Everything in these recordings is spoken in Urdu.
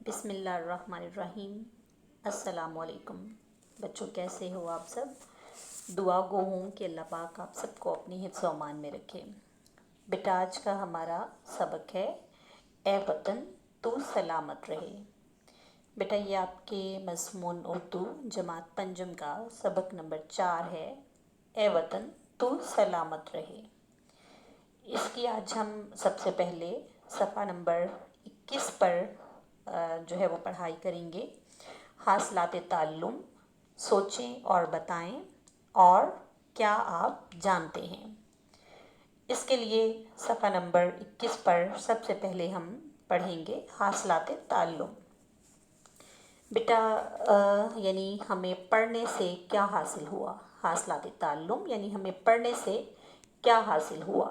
بسم اللہ الرحمن الرحیم۔ السلام علیکم بچوں، کیسے ہو آپ سب؟ دعا گو ہوں کہ اللہ پاک آپ سب کو اپنی حفظ و امان میں رکھے۔ بیٹا آج کا ہمارا سبق ہے اے وطن تو سلامت رہے۔ بیٹا یہ آپ کے مضمون اردو جماعت پنجم کا سبق نمبر 4 ہے، اے وطن تو سلامت رہے۔ اس کی آج ہم سب سے پہلے صفحہ نمبر 21 پر جو ہے وہ پڑھائی کریں گے۔ حاصلات تعلم، سوچیں اور بتائیں اور کیا آپ جانتے ہیں۔ اس کے لیے صفحہ نمبر 21 پر سب سے پہلے ہم پڑھیں گے حاصلات تعلم۔ بیٹا یعنی ہمیں پڑھنے سے کیا حاصل ہوا؟ حاصلات تعلم یعنی ہمیں پڑھنے سے کیا حاصل ہوا،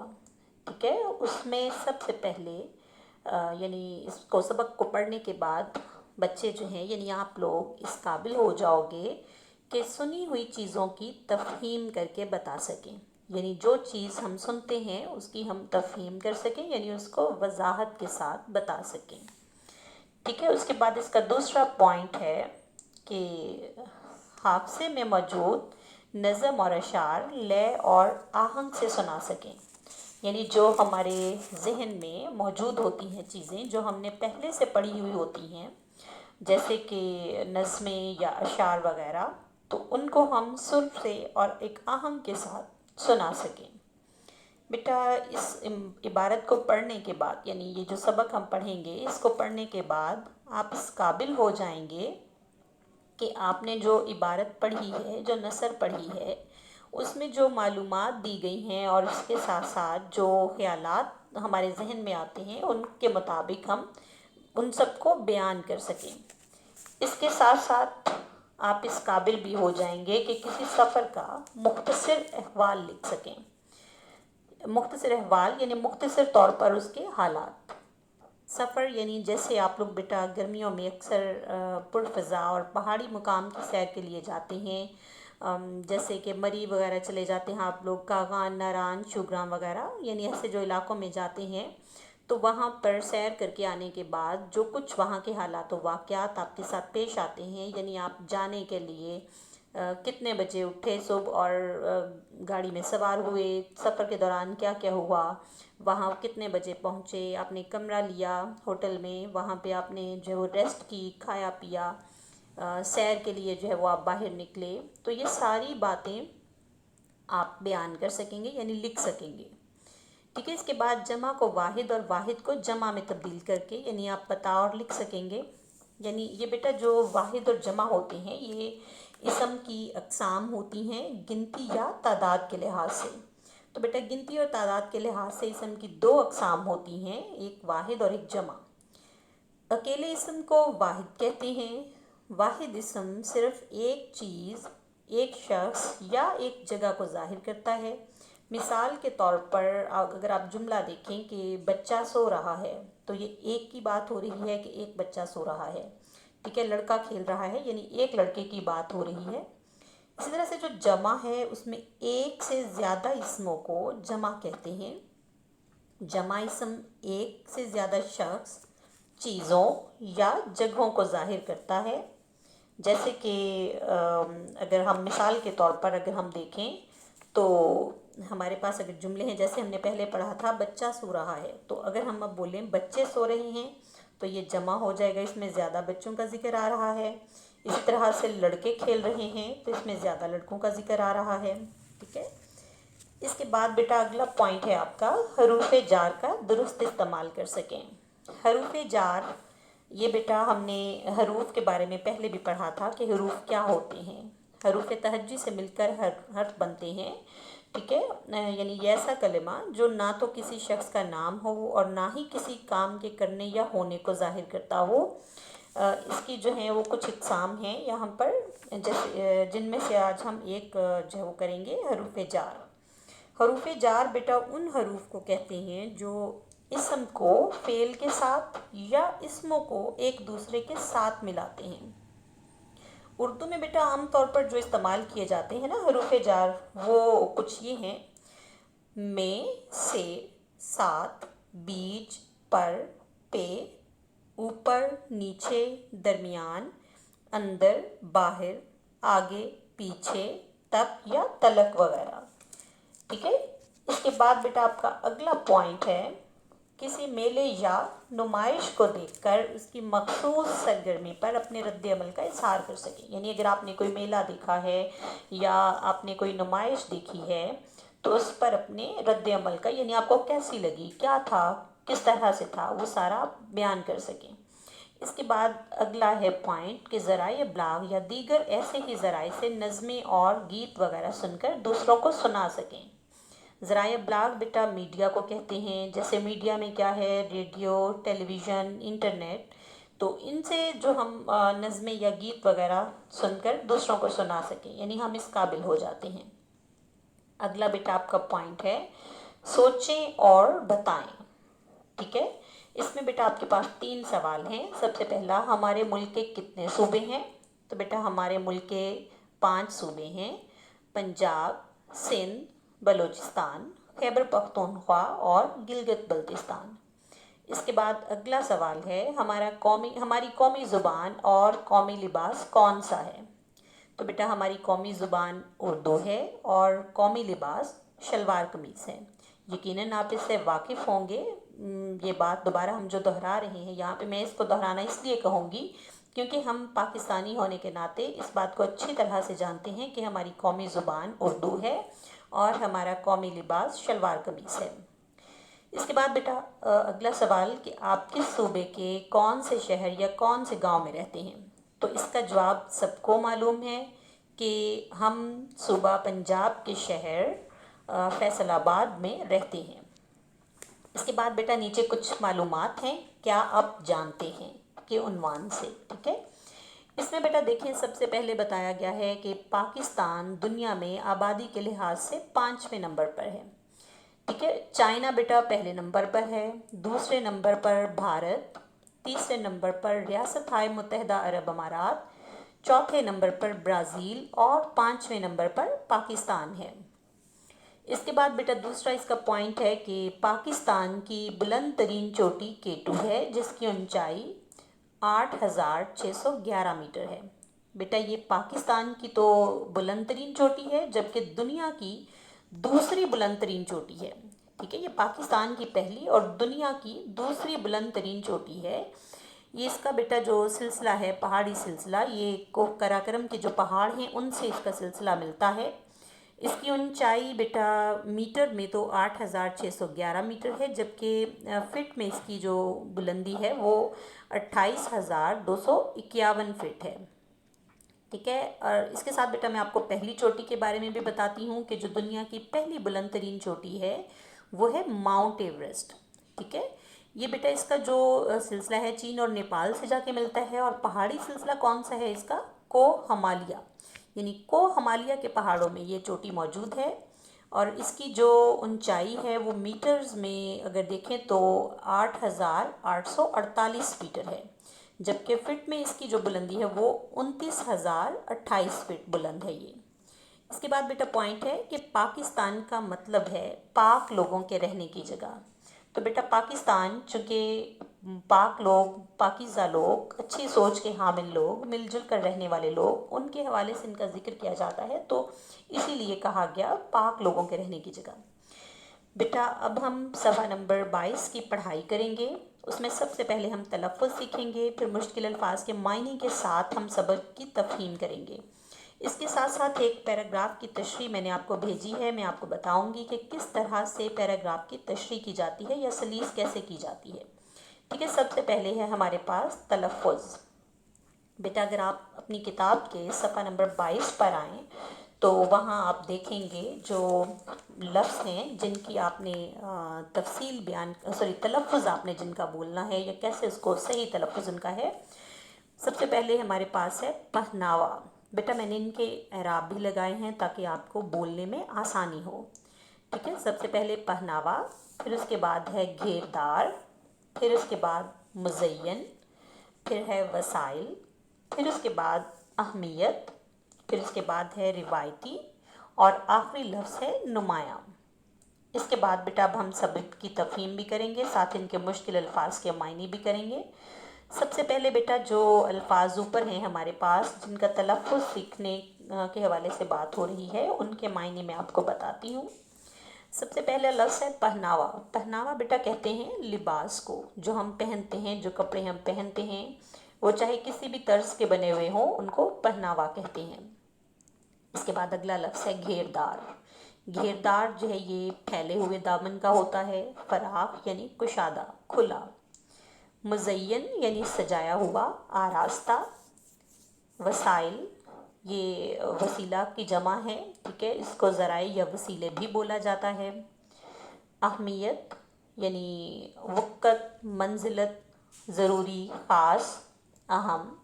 ٹھیک ہے۔ اس میں سب سے پہلے یعنی اس کو سبق کو پڑھنے کے بعد بچے جو ہیں یعنی آپ لوگ اس قابل ہو جاؤ گے کہ سنی ہوئی چیزوں کی تفہیم کر کے بتا سکیں، یعنی جو چیز ہم سنتے ہیں اس کی ہم تفہیم کر سکیں، یعنی اس کو وضاحت کے ساتھ بتا سکیں، ٹھیک ہے۔ اس کے بعد اس کا دوسرا پوائنٹ ہے کہ حافظے میں موجود نظم اور اشعار لے اور آہنگ سے سنا سکیں، یعنی جو ہمارے ذہن میں موجود ہوتی ہیں چیزیں جو ہم نے پہلے سے پڑھی ہوئی ہوتی ہیں، جیسے کہ نظمیں یا اشعار وغیرہ، تو ان کو ہم سر سے اور ایک آہنگ کے ساتھ سنا سکیں۔ بیٹا اس عبارت کو پڑھنے کے بعد یعنی یہ جو سبق ہم پڑھیں گے اس کو پڑھنے کے بعد آپ اس قابل ہو جائیں گے کہ آپ نے جو عبارت پڑھی ہے، جو نثر پڑھی ہے، اس میں جو معلومات دی گئی ہیں اور اس کے ساتھ ساتھ جو خیالات ہمارے ذہن میں آتے ہیں ان کے مطابق ہم ان سب کو بیان کر سکیں۔ اس کے ساتھ ساتھ آپ اس قابل بھی ہو جائیں گے کہ کسی سفر کا مختصر احوال لکھ سکیں۔ مختصر احوال یعنی مختصر طور پر اس کے حالات۔ سفر یعنی جیسے آپ لوگ بیٹا گرمیوں میں اکثر پرفضا اور پہاڑی مقام کی سیر کے لیے جاتے ہیں، جیسے کہ مری وغیرہ چلے جاتے ہیں آپ لوگ، کاغان، ناران، شوگرام وغیرہ، یعنی ایسے جو علاقوں میں جاتے ہیں تو وہاں پر سیر کر کے آنے کے بعد جو کچھ وہاں کے حالات و واقعات آپ کے ساتھ پیش آتے ہیں، یعنی آپ جانے کے لیے کتنے بجے اٹھے صبح اور گاڑی میں سوار ہوئے، سفر کے دوران کیا کیا ہوا، وہاں کتنے بجے پہنچے، آپ نے کمرہ لیا ہوٹل میں، وہاں پہ آپ نے جو ہے وہ ریسٹ کی، کھایا پیا، سیر کے لیے جو ہے وہ آپ باہر نکلے، تو یہ ساری باتیں آپ بیان کر سکیں گے یعنی لکھ سکیں گے، ٹھیک ہے۔ اس کے بعد جمع کو واحد اور واحد کو جمع میں تبدیل کر کے یعنی آپ بتا اور لکھ سکیں گے۔ یعنی یہ بیٹا جو واحد اور جمع ہوتے ہیں یہ اسم کی اقسام ہوتی ہیں گنتی یا تعداد کے لحاظ سے۔ تو بیٹا گنتی اور تعداد کے لحاظ سے اسم کی دو اقسام ہوتی ہیں، ایک واحد اور ایک جمع۔ اکیلے اسم کو واحد کہتے ہیں۔ واحد اسم صرف ایک چیز، ایک شخص یا ایک جگہ کو ظاہر کرتا ہے۔ مثال کے طور پر اگر آپ جملہ دیکھیں کہ بچہ سو رہا ہے تو یہ ایک کی بات ہو رہی ہے کہ ایک بچہ سو رہا ہے، ٹھیک ہے، لڑکا کھیل رہا ہے یعنی ایک لڑکے کی بات ہو رہی ہے۔ اسی طرح سے جو جمع ہے اس میں ایک سے زیادہ اسموں کو جمع کہتے ہیں۔ جمع اسم ایک سے زیادہ شخص، چیزوں یا جگہوں کو ظاہر کرتا ہے، جیسے کہ اگر ہم مثال کے طور پر اگر ہم دیکھیں تو ہمارے پاس اگر جملے ہیں جیسے ہم نے پہلے پڑھا تھا بچہ سو رہا ہے، تو اگر ہم اب بولیں بچے سو رہے ہیں تو یہ جمع ہو جائے گا، اس میں زیادہ بچوں کا ذکر آ رہا ہے۔ اسی طرح سے لڑکے کھیل رہے ہیں تو اس میں زیادہ لڑکوں کا ذکر آ رہا ہے، ٹھیک ہے۔ اس کے بعد بیٹا اگلا پوائنٹ ہے آپ کا حروف جار کا درست استعمال کر سکیں۔ حروف جار یہ بیٹا ہم نے حروف کے بارے میں پہلے بھی پڑھا تھا کہ حروف کیا ہوتے ہیں۔ حروف تہجی سے مل کر حرف بنتے ہیں، ٹھیک ہے، یعنی یہ ایسا کلمہ جو نہ تو کسی شخص کا نام ہو اور نہ ہی کسی کام کے کرنے یا ہونے کو ظاہر کرتا ہو۔ اس کی جو ہیں وہ کچھ اقسام ہیں یہاں پر، جن میں سے آج ہم ایک جو ہے وہ کریں گے حروف جار۔ حروف جار بیٹا ان حروف کو کہتے ہیں جو اسم کو فعل کے ساتھ یا اسموں کو ایک دوسرے کے ساتھ ملاتے ہیں۔ اردو میں بیٹا عام طور پر جو استعمال کیے جاتے ہیں نا حروف جار، وہ کچھ یہ ہیں: میں، سے، ساتھ، بیچ، پر، پہ، اوپر نیچے درمیان اندر باہر آگے پیچھے تک یا تلک وغیرہ. ٹھیک ہے. اس کے بعد بیٹا آپ کا اگلا پوائنٹ ہے کسی میلے یا نمائش کو دیکھ کر اس کی مخصوص سرگرمی پر اپنے رد عمل کا اظہار کر سکیں. یعنی اگر آپ نے کوئی میلہ دیکھا ہے یا آپ نے کوئی نمائش دیکھی ہے تو اس پر اپنے رد عمل کا، یعنی آپ کو کیسی لگی، کیا تھا، کس طرح سے تھا، وہ سارا آپ بیان کر سکیں. اس کے بعد اگلا ہے پوائنٹ کہ ذرائع ابلاغ یا دیگر ایسے ہی ذرائع سے نظمیں اور گیت وغیرہ سن کر دوسروں کو سنا سکیں. ذرائع ابلاغ بیٹا میڈیا کو کہتے ہیں. جیسے میڈیا میں کیا ہے، ریڈیو، ٹیلی ویژن، انٹرنیٹ. تو ان سے جو ہم نظمیں یا گیت وغیرہ سن کر دوسروں کو سنا سکیں، یعنی ہم اس قابل ہو جاتے ہیں. اگلا بیٹا آپ کا پوائنٹ ہے سوچیں اور بتائیں. ٹھیک ہے. اس میں بیٹا آپ کے پاس 3 سوال ہیں. سب سے پہلا، ہمارے ملک کے کتنے صوبے ہیں؟ تو بیٹا ہمارے ملک کے 5 صوبے ہیں: پنجاب، سندھ، بلوچستان، خیبر پختونخوا اور گلگت بلتستان. اس کے بعد اگلا سوال ہے ہماری قومی زبان اور قومی لباس کون سا ہے؟ تو بیٹا ہماری قومی زبان اردو ہے اور قومی لباس شلوار قمیص ہے. یقیناً آپ اس سے واقف ہوں گے. یہ بات دوبارہ ہم جو دہرا رہے ہیں یہاں پہ، میں اس کو دہرانا اس لیے کہوں گی کیونکہ ہم پاکستانی ہونے کے ناطے اس بات کو اچھی طرح سے جانتے ہیں کہ ہماری قومی زبان اردو ہے اور ہمارا قومی لباس شلوار قمیص ہے. اس کے بعد بیٹا اگلا سوال کہ آپ کس صوبے کے کون سے شہر یا کون سے گاؤں میں رہتے ہیں؟ تو اس کا جواب سب کو معلوم ہے کہ ہم صوبہ پنجاب کے شہر فیصل آباد میں رہتے ہیں. اس کے بعد بیٹا نیچے کچھ معلومات ہیں، کیا آپ جانتے ہیں کے عنوان سے. ٹھیک ہے. اس میں بیٹا دیکھیں سب سے پہلے بتایا گیا ہے کہ پاکستان دنیا میں آبادی کے لحاظ سے 5ویں نمبر پر ہے. ٹھیک ہے. چائنا بیٹا پہلے نمبر پر ہے، دوسرے نمبر پر بھارت، تیسرے نمبر پر ریاستہائے متحدہ عرب امارات، چوتھے نمبر پر برازیل اور 5ویں نمبر پر پاکستان ہے. اس کے بعد بیٹا دوسرا اس کا پوائنٹ ہے کہ پاکستان کی بلند ترین چوٹی K2 ہے جس کی اونچائی 8611 میٹر ہے. بیٹا یہ پاکستان کی تو بلند ترین چوٹی ہے جبکہ دنیا کی دوسری بلند ترین چوٹی ہے. ٹھیک ہے. یہ پاکستان کی پہلی اور دنیا کی دوسری بلند ترین چوٹی ہے. یہ اس کا بیٹا جو سلسلہ ہے، پہاڑی سلسلہ، یہ کوہ قراقرم کے جو پہاڑ ہیں ان سے اس کا سلسلہ ملتا ہے. اس کی اونچائی بیٹا میٹر میں تو 8611 میٹر ہے جبکہ فٹ میں اس کی جو بلندی ہے وہ 28251 فٹ ہے. ٹھیک ہے. اور اس کے ساتھ بیٹا میں آپ کو پہلی چوٹی کے بارے میں بھی بتاتی ہوں کہ جو دنیا کی پہلی بلند ترین چوٹی ہے وہ ہے ماؤنٹ ایوریسٹ. ٹھیک ہے. یہ بیٹا اس کا جو سلسلہ ہے چین اور نیپال سے جا کے ملتا ہے. اور پہاڑی سلسلہ کون سا ہے اس کا؟ کوہ ہمالیہ، یعنی کوہ ہمالیہ کے پہاڑوں میں یہ چوٹی موجود ہے. اور اس کی جو اونچائی ہے وہ میٹرز میں اگر دیکھیں تو 8848 میٹر ہے جبکہ فٹ میں اس کی جو بلندی ہے وہ 29028 فٹ بلند ہے. یہ اس کے بعد بیٹا پوائنٹ ہے کہ پاکستان کا مطلب ہے پاک لوگوں کے رہنے کی جگہ. تو بیٹا پاکستان چونکہ پاک لوگ، پاکیزہ لوگ، اچھی سوچ کے حامل لوگ، مل جل کر رہنے والے لوگ، ان کے حوالے سے ان کا ذکر کیا جاتا ہے تو اسی لیے کہا گیا پاک لوگوں کے رہنے کی جگہ. بیٹا اب ہم صفحہ نمبر 22 کی پڑھائی کریں گے. اس میں سب سے پہلے ہم تلفظ سیکھیں گے، پھر مشکل الفاظ کے معنی کے ساتھ ہم سبق کی تفہیم کریں گے. اس کے ساتھ ساتھ ایک پیراگراف کی تشریح میں نے آپ کو بھیجی ہے. میں آپ کو بتاؤں گی کہ کس طرح سے پیراگراف کی تشریح کی جاتی ہے یا سلیس کیسے کی جاتی ہے. ٹھیک ہے. سب سے پہلے ہے ہمارے پاس تلفظ. بیٹا اگر آپ اپنی کتاب کے صفحہ نمبر 22 پر آئیں تو وہاں آپ دیکھیں گے جو لفظ ہیں جن کی آپ نے تلفظ آپ نے جن کا بولنا ہے یا کیسے اس کو صحیح تلفظ ان کا ہے. سب سے پہلے ہمارے پاس ہے پہناوا. بیٹا میں نے ان کے اعراب بھی لگائے ہیں تاکہ آپ کو بولنے میں آسانی ہو. ٹھیک ہے. سب سے پہلے پہناوا، پھر اس کے بعد ہے گھیردار، پھر اس کے بعد مزین، پھر ہے وسائل، پھر اس کے بعد اہمیت، پھر اس کے بعد ہے روایتی اور آخری لفظ ہے نمایاں. اس کے بعد بیٹا اب ہم سبق کی تفہیم بھی کریں گے، ساتھ ان کے مشکل الفاظ کے معنی بھی کریں گے. سب سے پہلے بیٹا جو الفاظ اوپر ہیں ہمارے پاس جن کا تلفظ سیکھنے کے حوالے سے بات ہو رہی ہے ان کے معنی میں آپ کو بتاتی ہوں۔ سب سے پہلا لفظ ہے پہناوا۔ پہناوا بیٹا کہتے ہیں لباس کو، جو ہم پہنتے ہیں، جو کپڑے ہم پہنتے ہیں، وہ چاہے کسی بھی طرز کے بنے ہوئے ہوں، ان کو پہناوا کہتے ہیں۔ اس کے بعد اگلا لفظ ہے گھیردار۔ گھیردار جو ہے یہ پھیلے ہوئے دامن کا ہوتا ہے، فراخ یعنی کشادہ، کھلا۔ مزین یعنی سجایا ہوا، آراستہ۔ وسائل یہ وسیلہ کی جمع ہے، ٹھیک ہے، اس کو ذرائع یا وسیلے بھی بولا جاتا ہے۔ اہمیت یعنی وقت، منزلت، ضروری، خاص، اہم۔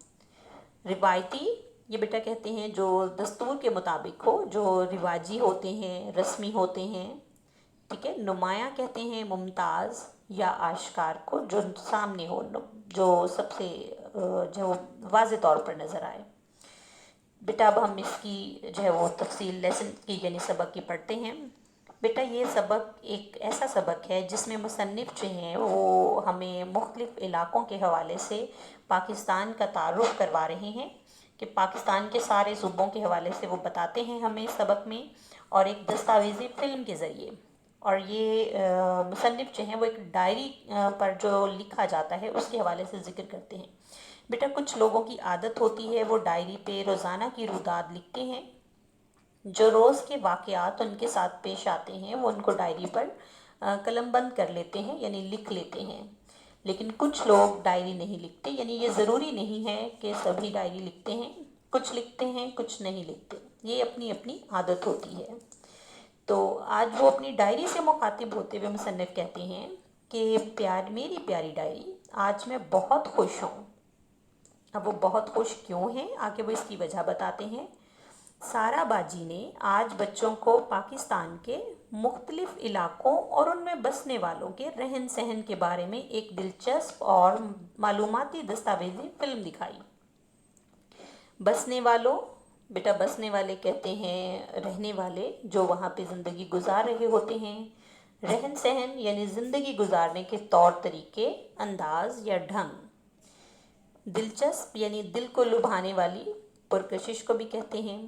روایتی یہ بیٹا کہتے ہیں جو دستور کے مطابق ہو، جو رواجی ہوتے ہیں، رسمی ہوتے ہیں، ٹھیک ہے۔ نمایاں کہتے ہیں ممتاز یا آشکار کو، جو سامنے ہو، جو سب سے جو واضح طور پر نظر آئے۔ بیٹا اب ہم اس کی جو ہے وہ تفصیل لیسن کی یعنی سبق کی پڑھتے ہیں۔ بیٹا یہ سبق ایک ایسا سبق ہے جس میں مصنف جو ہیں وہ ہمیں مختلف علاقوں کے حوالے سے پاکستان کا تعارف کروا رہے ہیں، کہ پاکستان کے سارے صوبوں کے حوالے سے وہ بتاتے ہیں ہمیں سبق میں، اور ایک دستاویزی فلم کے ذریعے۔ اور یہ مصنف جو ہیں وہ ایک ڈائری پر جو لکھا جاتا ہے اس کے حوالے سے ذکر کرتے ہیں۔ بیٹا کچھ لوگوں کی عادت ہوتی ہے وہ ڈائری پہ روزانہ کی روداد لکھتے ہیں، جو روز کے واقعات ان کے ساتھ پیش آتے ہیں وہ ان کو ڈائری پر قلم بند کر لیتے ہیں، یعنی لکھ لیتے ہیں۔ لیکن کچھ لوگ ڈائری نہیں لکھتے، یعنی یہ ضروری نہیں ہے کہ سبھی ڈائری لکھتے ہیں، کچھ لکھتے ہیں کچھ نہیں لکھتے، یہ اپنی اپنی عادت ہوتی ہے۔ تو آج وہ اپنی ڈائری سے مخاطب ہوتے ہوئے مصنف کہتے ہیں کہ میری پیاری ڈائری، آج میں بہت خوش ہوں۔ اب وہ بہت خوش کیوں ہیں، آگے وہ اس کی وجہ بتاتے ہیں۔ سارا باجی نے آج بچوں کو پاکستان کے مختلف علاقوں اور ان میں بسنے والوں کے رہن سہن کے بارے میں ایک دلچسپ اور معلوماتی دستاویزی فلم دکھائی۔ بسنے والوں بیٹا بسنے والے کہتے ہیں رہنے والے جو وہاں پہ زندگی گزار رہے ہوتے ہیں۔ رہن سہن یعنی زندگی گزارنے کے طور طریقے، انداز یا ڈھنگ۔ دلچسپ یعنی دل کو لبھانے والی، پرکشش کو بھی کہتے ہیں۔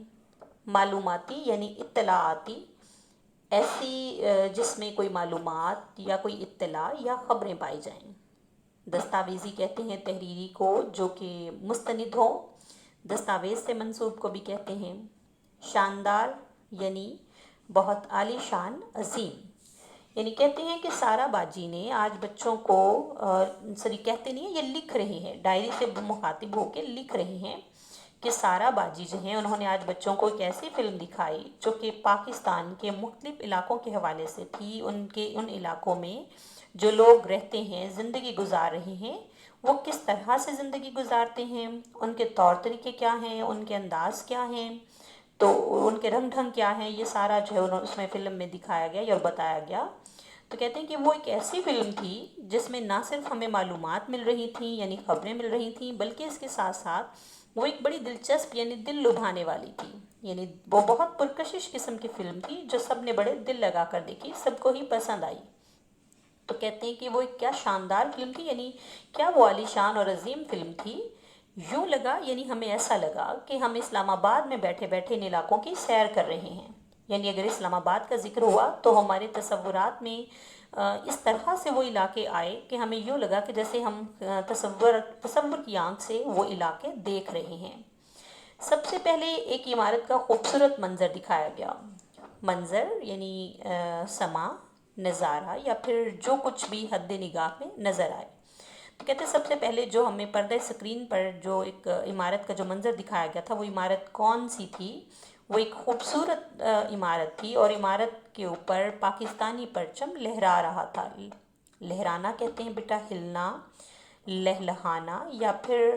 معلوماتی یعنی اطلاعاتی، ایسی جس میں کوئی معلومات یا کوئی اطلاع یا خبریں پائی جائیں۔ دستاویزی کہتے ہیں تحریری کو جو کہ مستند ہو، دستاویز سے منسوب کو بھی کہتے ہیں۔ شاندار یعنی بہت عالی شان، عظیم، یعنی کہتے ہیں کہ سارا باجی نے آج بچوں کو کہتے نہیں ہیں، یہ لکھ رہے ہیں، ڈائری سے مخاطب ہو کے لکھ رہے ہیں کہ سارا باجی جو ہیں انہوں نے آج بچوں کو ایک ایسی فلم دکھائی جو کہ پاکستان کے مختلف علاقوں کے حوالے سے تھی، ان علاقوں میں جو لوگ رہتے ہیں، زندگی گزار رہے ہیں، وہ کس طرح سے زندگی گزارتے ہیں، ان کے طور طریقے کیا ہیں، ان کے انداز کیا ہیں، تو ان کے رنگ ڈھنگ کیا ہیں، یہ سارا جو ہے اس میں فلم میں دکھایا گیا اور بتایا گیا۔ تو کہتے ہیں کہ وہ ایک ایسی فلم تھی جس میں نہ صرف ہمیں معلومات مل رہی تھیں یعنی خبریں مل رہی تھیں، بلکہ اس کے ساتھ ساتھ وہ ایک بڑی دلچسپ یعنی دل لبھانے والی تھی، یعنی وہ بہت پرکشش قسم کی فلم تھی جو سب نے بڑے دل لگا کر دیکھی، سب کو ہی پسند آئی۔ تو کہتے ہیں کہ وہ ایک کیا شاندار فلم تھی، یعنی کیا وہ عالی شان اور عظیم فلم تھی۔ یوں لگا یعنی ہمیں ایسا لگا کہ ہم اسلام آباد میں بیٹھے بیٹھے ان علاقوں کی سیر کر رہے ہیں، یعنی اگر اسلام آباد کا ذکر ہوا تو ہمارے تصورات میں اس طرح سے وہ علاقے آئے کہ ہمیں یوں لگا کہ جیسے ہم تصور کی آنکھ سے وہ علاقے دیکھ رہے ہیں۔ سب سے پہلے ایک عمارت کا خوبصورت منظر دکھایا گیا۔ منظر یعنی سما، نظارہ، یا پھر جو کچھ بھی حد نگاہ میں نظر آئے۔ تو کہتے ہیں سب سے پہلے جو ہمیں پردہ اسکرین پر جو ایک عمارت کا جو منظر دکھایا گیا تھا وہ عمارت کون سی تھی؟ وہ ایک خوبصورت عمارت تھی اور عمارت کے اوپر پاکستانی پرچم لہرا رہا تھا۔ لہرانا کہتے ہیں بیٹا ہلنا، لہلہانا، یا پھر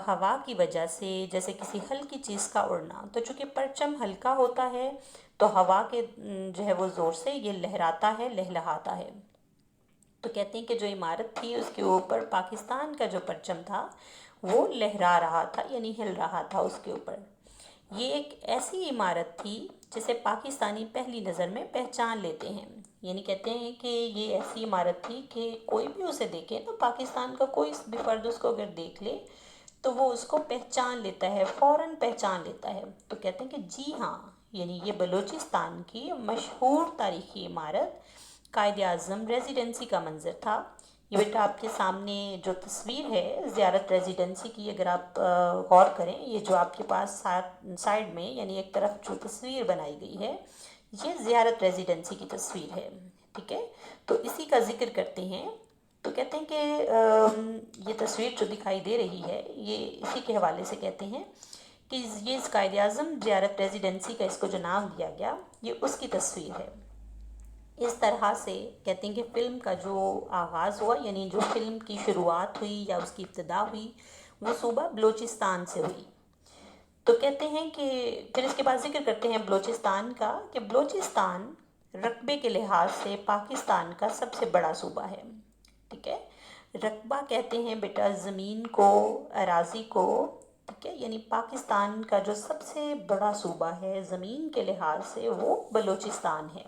ہوا کی وجہ سے جیسے کسی ہلکی چیز کا اڑنا۔ تو چونکہ پرچم ہلکا ہوتا ہے تو ہوا کے جو ہے وہ زور سے یہ لہراتا ہے، لہلہاتا ہے۔ تو کہتے ہیں کہ جو عمارت تھی اس کے اوپر پاکستان کا جو پرچم تھا وہ لہرا رہا تھا، یعنی ہل رہا تھا اس کے اوپر۔ یہ ایک ایسی عمارت تھی جسے پاکستانی پہلی نظر میں پہچان لیتے ہیں، یعنی کہتے ہیں کہ یہ ایسی عمارت تھی کہ کوئی بھی اسے دیکھے نا، پاکستان کا کوئی بھی فرد اس کو اگر دیکھ لے تو وہ اس کو پہچان لیتا ہے، فوراً پہچان لیتا ہے۔ تو کہتے ہیں کہ جی ہاں، یعنی یہ بلوچستان کی مشہور تاریخی عمارت قائد اعظم ریزیڈنسی کا منظر تھا۔ یہ بیٹا آپ کے سامنے جو تصویر ہے زیارت ریزیڈنسی کی، اگر آپ غور کریں، یہ جو آپ کے پاس سائڈ میں یعنی ایک طرف جو تصویر بنائی گئی ہے، یہ زیارت ریزیڈنسی کی تصویر ہے، ٹھیک ہے؟ تو اسی کا ذکر کرتے ہیں۔ تو کہتے ہیں کہ یہ تصویر جو دکھائی دے رہی ہے، یہ اسی کے حوالے سے کہتے ہیں کہ یہ اس قائد اعظم زیارت ریزیڈنسی کا اس کو جو نام دیا گیا، یہ اس کی تصویر ہے۔ اس طرح سے کہتے ہیں کہ فلم کا جو آغاز ہوا، یعنی جو فلم کی شروعات ہوئی یا اس کی ابتدا ہوئی، وہ صوبہ بلوچستان سے ہوئی۔ تو کہتے ہیں کہ پھر اس کے بعد ذکر کرتے ہیں بلوچستان کا، کہ بلوچستان رقبے کے لحاظ سے پاکستان کا سب سے بڑا صوبہ ہے، ٹھیک ہے؟ رقبہ کہتے ہیں بیٹا زمین کو، اراضی کو، ٹھیک ہے؟ یعنی پاکستان کا جو سب سے بڑا صوبہ ہے زمین کے لحاظ سے، وہ بلوچستان ہے۔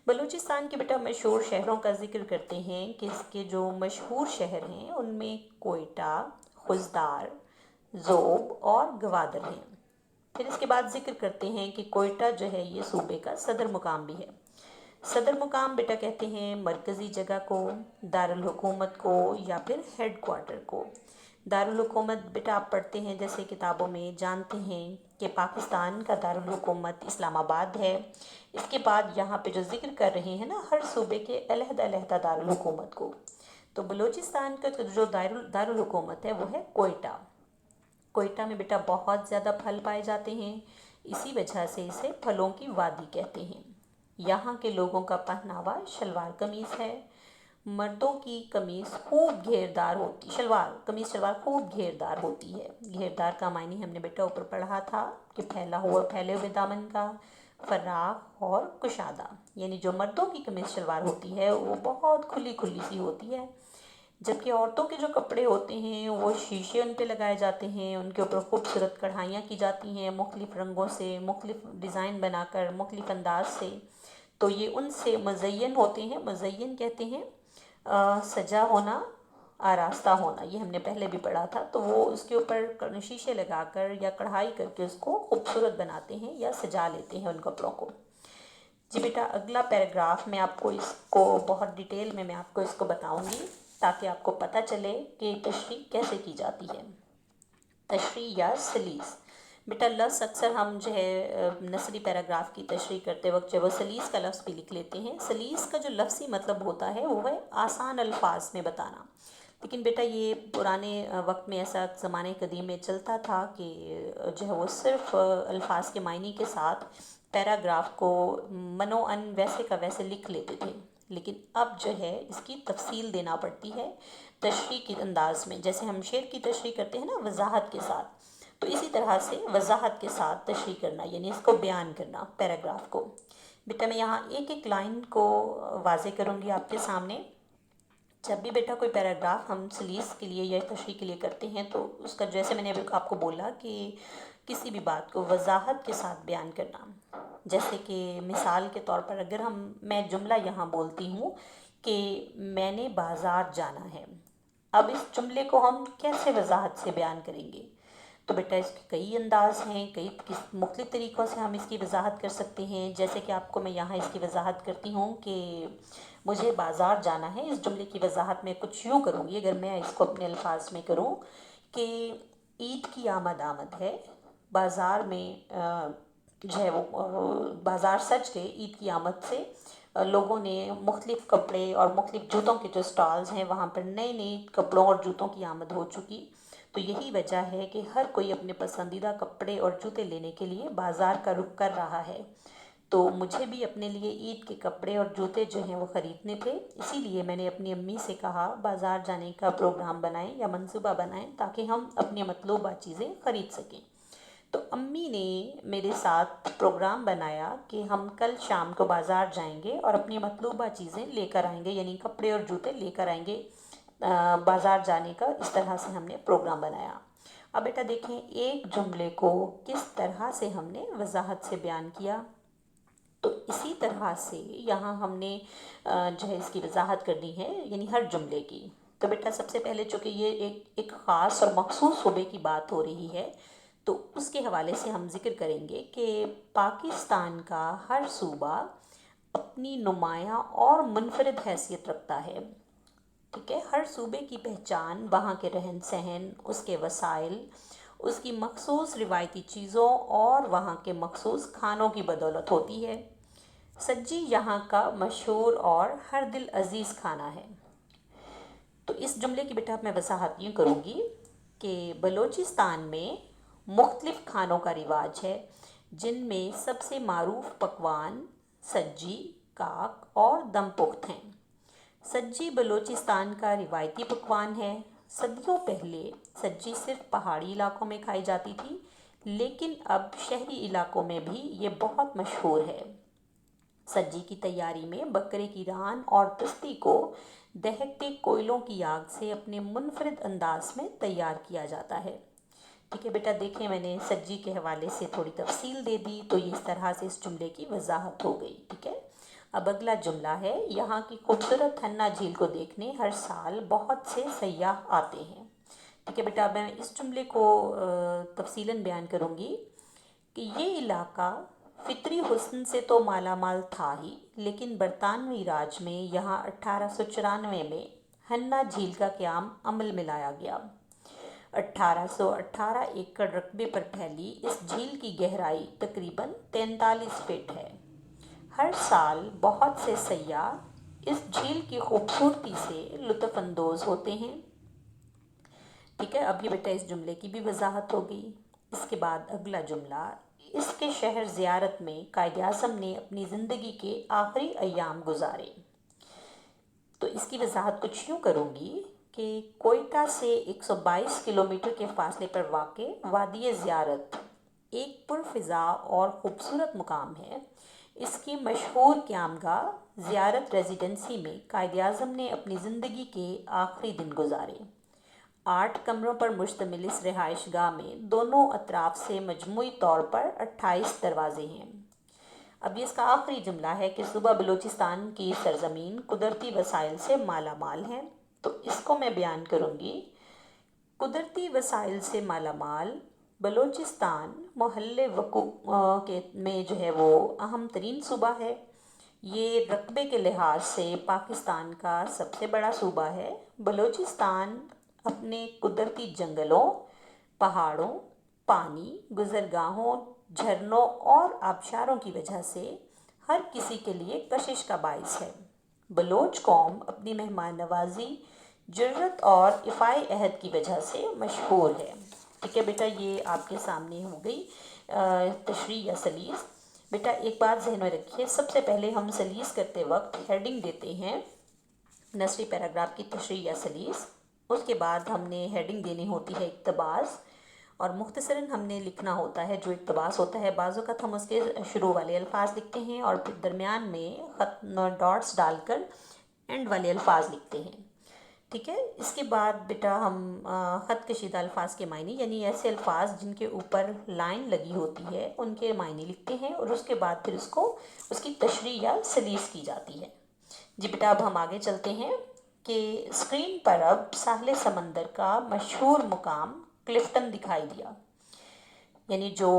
بلوچستان کے بیٹا مشہور شہروں کا ذکر کرتے ہیں کہ اس کے جو مشہور شہر ہیں ان میں کوئٹہ، خزدار، ذوب اور گوادر ہیں۔ پھر اس کے بعد ذکر کرتے ہیں کہ کوئٹہ جو ہے یہ صوبے کا صدر مقام بھی ہے۔ صدر مقام بیٹا کہتے ہیں مرکزی جگہ کو، دارالحکومت کو، یا پھر ہیڈ کوارٹر کو۔ دارالحکومت بیٹا آپ پڑھتے ہیں جیسے کتابوں میں، جانتے ہیں کہ پاکستان کا دارالحکومت اسلام آباد ہے۔ اس کے بعد یہاں پہ جو ذکر کر رہے ہیں نا، ہر صوبے کے علیحدہ علیحدہ دارالحکومت کو، تو بلوچستان کا جو دارالحکومت ہے وہ ہے کوئٹہ۔ کوئٹہ میں بیٹا بہت زیادہ پھل پائے جاتے ہیں، اسی وجہ سے اسے پھلوں کی وادی کہتے ہیں۔ یہاں کے لوگوں کا پہناوا شلوار قمیص ہے۔ مردوں کی قمیص خوب گھیردار ہوتی، شلوار خوب گھیردار ہوتی ہے۔ گھیردار کا معنی ہم نے بیٹا اوپر پڑھا تھا کہ پھیلے ہوئے دامن کا، فراخ اور کشادہ۔ یعنی جو مردوں کی قمیص شلوار ہوتی ہے وہ بہت کھلی کھلی سی ہوتی ہے، جبکہ عورتوں کے جو کپڑے ہوتے ہیں وہ شیشے ان پہ لگائے جاتے ہیں، ان کے اوپر خوبصورت کڑھائیاں کی جاتی ہیں مختلف رنگوں سے، مختلف ڈیزائن بنا کر، مختلف انداز سے، تو یہ ان سے مزین ہوتے ہیں۔ مزین کہتے ہیں سجا ہونا، آراستہ ہونا، یہ ہم نے پہلے بھی پڑھا تھا۔ تو وہ اس کے اوپر شیشے لگا کر یا کڑھائی کر کے اس کو خوبصورت بناتے ہیں یا سجا لیتے ہیں ان کپڑوں کو۔ جی بیٹا اگلا پیراگراف میں آپ کو اس کو بہت ڈیٹیل میں آپ کو اس کو بتاؤں گی، تاکہ آپ کو پتہ چلے کہ تشریح کیسے کی جاتی ہے۔ تشریح یا سلیس بیٹا، لفظ اکثر ہم جو ہے نثری پیراگراف کی تشریح کرتے وقت جب وہ سلیس کا لفظ بھی لکھ لیتے ہیں، سلیس کا جو لفظی مطلب ہوتا ہے وہ ہے آسان الفاظ میں بتانا۔ لیکن بیٹا یہ پرانے وقت میں ایسا زمانے قدیم میں چلتا تھا کہ جو ہے وہ صرف الفاظ کے معنی کے ساتھ پیراگراف کو منوعاً ویسے کا ویسے لکھ لیتے تھے، لیکن اب جو ہے اس کی تفصیل دینا پڑتی ہے تشریح کے انداز میں۔ جیسے ہم شعر کی تشریح کرتے ہیں نا وضاحت کے ساتھ، تو اسی طرح سے وضاحت کے ساتھ تشریح کرنا، یعنی اس کو بیان کرنا پیراگراف کو۔ بیٹا میں یہاں ایک ایک لائن کو واضح کروں گی آپ کے سامنے۔ جب بھی بیٹا کوئی پیراگراف ہم سلیس کے لیے یا تشریح کے لیے کرتے ہیں تو اس کا، جیسے میں نے ابھی آپ کو بولا کہ کسی بھی بات کو وضاحت کے ساتھ بیان کرنا، جیسے کہ مثال کے طور پر اگر میں جملہ یہاں بولتی ہوں کہ میں نے بازار جانا ہے، اب اس جملے کو ہم کیسے وضاحت سے بیان کریں گے؟ تو بیٹا اس کے کئی انداز ہیں، کئی مختلف طریقوں سے ہم اس کی وضاحت کر سکتے ہیں۔ جیسے کہ آپ کو میں یہاں اس کی وضاحت کرتی ہوں کہ مجھے بازار جانا ہے، اس جملے کی وضاحت میں کچھ یوں کروں گی اگر میں اس کو اپنے الفاظ میں کروں کہ عید کی آمد ہے، بازار میں جو ہے وہ بازار سج گئے عید کی آمد سے، لوگوں نے مختلف کپڑے اور مختلف جوتوں کے جو سٹالز ہیں وہاں پر نئے نئے کپڑوں اور جوتوں کی آمد ہو چکی۔ تو یہی وجہ ہے کہ ہر کوئی اپنے پسندیدہ کپڑے اور جوتے لینے کے لیے بازار کا رخ کر رہا ہے، تو مجھے بھی اپنے لیے عید کے کپڑے اور جوتے جو ہیں وہ خریدنے تھے، اسی لیے میں نے اپنی امی سے کہا بازار جانے کا پروگرام بنائیں یا منصوبہ بنائیں تاکہ ہم اپنی مطلوبہ چیزیں خرید سکیں۔ تو امی نے میرے ساتھ پروگرام بنایا کہ ہم کل شام کو بازار جائیں گے اور اپنی مطلوبہ چیزیں لے کر آئیں گے، یعنی کپڑے اور جوتے لے کر آئیں گے بازار جانے کا۔ اس طرح سے ہم نے پروگرام بنایا۔ اب بیٹا دیکھیں ایک جملے کو کس طرح سے ہم نے وضاحت سے بیان کیا۔ تو تو اسی طرح سے یہاں ہم نے جو ہے اس کی وضاحت کرنی ہے، یعنی ہر جملے کی۔ تو بیٹا سب سے پہلے چونکہ یہ ایک خاص اور مخصوص صوبے کی بات ہو رہی ہے، تو اس کے حوالے سے ہم ذکر کریں گے کہ پاکستان کا ہر صوبہ اپنی نمایاں اور منفرد حیثیت رکھتا ہے، ٹھیک ہے۔ ہر صوبے کی پہچان وہاں کے رہن سہن، اس کے وسائل، اس کی مخصوص روایتی چیزوں اور وہاں کے مخصوص کھانوں کی بدولت ہوتی ہے۔ سجی یہاں کا مشہور اور ہر دل عزیز کھانا ہے۔ تو اس جملے کی بیٹا میں وضاحت یوں کروں گی کہ بلوچستان میں مختلف کھانوں کا رواج ہے، جن میں سب سے معروف پکوان سجی، کاک اور دم پخت ہیں۔ سجی بلوچستان کا روایتی پکوان ہے۔ صدیوں پہلے سجی صرف پہاڑی علاقوں میں کھائی جاتی تھی، لیکن اب شہری علاقوں میں بھی یہ بہت مشہور ہے۔ سجی کی تیاری میں بکرے کی ران اور پستی کو دہکتے کوئلوں کی آگ سے اپنے منفرد انداز میں تیار کیا جاتا ہے۔ ٹھیک ہے بیٹا، دیکھیں میں نے سجی کے حوالے سے تھوڑی تفصیل دے دی، تو اس طرح سے اس جملے کی وضاحت ہو گئی، ٹھیک ہے۔ اب اگلا جملہ ہے، یہاں کی خوبصورت ہنہ جھیل کو دیکھنے ہر سال بہت سے سیاح آتے ہیں۔ ٹھیک ہے بیٹا، میں اس جملے کو تفصیلاً بیان کروں گی کہ یہ علاقہ فطری حسن سے تو مالا مال تھا ہی، لیکن برطانوی راج میں یہاں 1894 میں ہنہ جھیل کا قیام عمل میں لایا گیا۔ 1818 ایکڑ رقبے پر پھیلی اس جھیل کی گہرائی تقریباً 43 فٹ ہے۔ ہر سال بہت سے سیاح اس جھیل کی خوبصورتی سے لطف اندوز ہوتے ہیں۔ ٹھیک ہے، اب یہ بیٹا اس جملے کی بھی وضاحت ہوگی۔ اس کے بعد اگلا جملہ، اس کے شہر زیارت میں قائد اعظم نے اپنی زندگی کے آخری ایام گزارے۔ تو اس کی وضاحت کچھ یوں کروں گی کہ کوئٹہ سے 122 کلومیٹر کے فاصلے پر واقع وادی زیارت ایک پرفضا اور خوبصورت مقام ہے۔ اس کی مشہور قیام گاہ زیارت ریزیڈنسی میں قائد اعظم نے اپنی زندگی کے آخری دن گزارے۔ 8 کمروں پر مشتمل اس رہائش گاہ میں دونوں اطراف سے مجموعی طور پر 28 دروازے ہیں۔ اب یہ اس کا آخری جملہ ہے کہ صوبہ بلوچستان کی سرزمین قدرتی وسائل سے مالا مال ہے۔ تو اس کو میں بیان کروں گی، قدرتی وسائل سے مالا مال بلوچستان محل وقوع میں جو ہے وہ اہم ترین صوبہ ہے۔ یہ رقبے کے لحاظ سے پاکستان کا سب سے بڑا صوبہ ہے۔ بلوچستان اپنے قدرتی جنگلوں، پہاڑوں، پانی، گزرگاہوں، جھرنوں اور آبشاروں کی وجہ سے ہر کسی کے لیے کشش کا باعث ہے۔ بلوچ قوم اپنی مہمان نوازی، جرت اور ایفائے عہد کی وجہ سے مشہور ہے۔ ٹھیک ہے بیٹا، یہ آپ کے سامنے ہو گئی تشریح یا سلیس۔ بیٹا ایک بات ذہن میں رکھیے، سب سے پہلے ہم سلیس کرتے وقت ہیڈنگ دیتے ہیں نثری پیراگراف کی تشریح یا سلیس، اس کے بعد ہم نے ہیڈنگ دینی ہوتی ہے اقتباس، اور مختصراً ہم نے لکھنا ہوتا ہے جو اقتباس ہوتا ہے۔ بعض اوقات ہم اس کے شروع والے الفاظ لکھتے ہیں اور پھر درمیان میں خط ڈاٹس ڈال کر اینڈ والے الفاظ لکھتے ہیں، ٹھیک ہے۔ اس کے بعد بیٹا ہم خط کشیدہ الفاظ کے معنی، یعنی ایسے الفاظ جن کے اوپر لائن لگی ہوتی ہے ان کے معنی لکھتے ہیں، اور اس کے بعد پھر اس کی تشریح یا سلیس کی جاتی ہے۔ جی بیٹا اب ہم آگے چلتے ہیں کہ اسکرین پر اب ساحل سمندر کا مشہور مقام کلفٹن دکھائی دیا، یعنی جو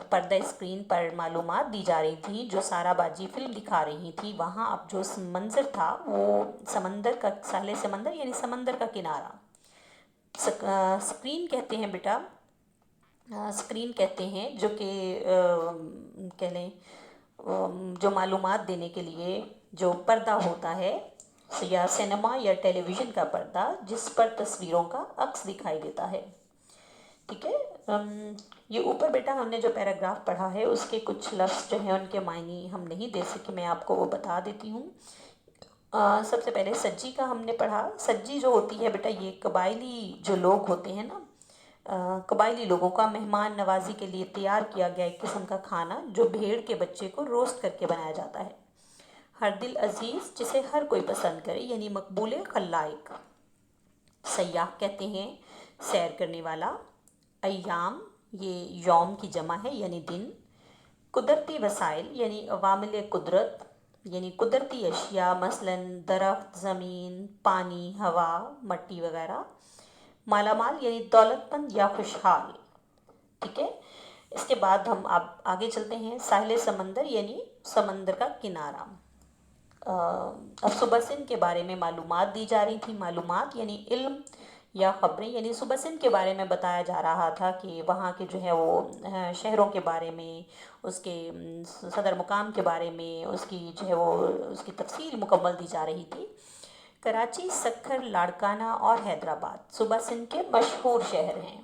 پردہ اسکرین پر معلومات دی جا رہی تھیں، جو سارا باجی فلم دکھا رہی تھی، وہاں اب جو منظر تھا وہ سمندر کا، ساحل سمندر یعنی سمندر کا کنارہ۔ اسکرین کہتے ہیں بیٹا، اسکرین کہتے ہیں جو کہ کہہ لیں جو معلومات دینے کے لیے جو پردہ ہوتا ہے، یا سینما یا ٹیلی ویژن کا پردہ جس پر تصویروں کا عکس دکھائی دیتا ہے، ٹھیک ہے۔ یہ اوپر بیٹا ہم نے جو پیراگراف پڑھا ہے اس کے کچھ لفظ جو ہیں ان کے معنی ہم نہیں دے سکے، میں آپ کو وہ بتا دیتی ہوں۔ سب سے پہلے سجی کا ہم نے پڑھا۔ سجی جو ہوتی ہے بیٹا، یہ قبائلی جو لوگ ہوتے ہیں نا، قبائلی لوگوں کا مہمان نوازی کے لیے تیار کیا گیا ایک قسم کا کھانا جو بھیڑ کے بچے کو روسٹ کر کے بنایا جاتا ہے۔ ہر دل عزیز جسے ہر کوئی پسند کرے، یعنی مقبول خلائق۔ سیاح کہتے ہیں سیر کرنے والا۔ ایام یہ یوم کی جمع ہے یعنی دن۔ قدرتی وسائل یعنی عوامل قدرت یعنی قدرتی اشیاء مثلاً درخت، زمین، پانی، ہوا، مٹی وغیرہ. مالا مال یعنی دولت مند یا خوشحال. ٹھیک ہے. اس کے بعد ہم اب آگے چلتے ہیں. ساحل سمندر یعنی سمندر کا کنارہ. اب صوبہ سندھ کے بارے میں معلومات دی جا رہی تھی. معلومات یعنی علم یا خبریں. یعنی صوبہ سندھ کے بارے میں بتایا جا رہا تھا کہ وہاں کے جو ہے وہ شہروں کے بارے میں، اس کے صدر مقام کے بارے میں، اس کی جو ہے وہ اس کی تفصیل مکمل دی جا رہی تھی. کراچی، سکھر، لاڑکانہ اور حیدرآباد صوبہ سندھ کے مشہور شہر ہیں.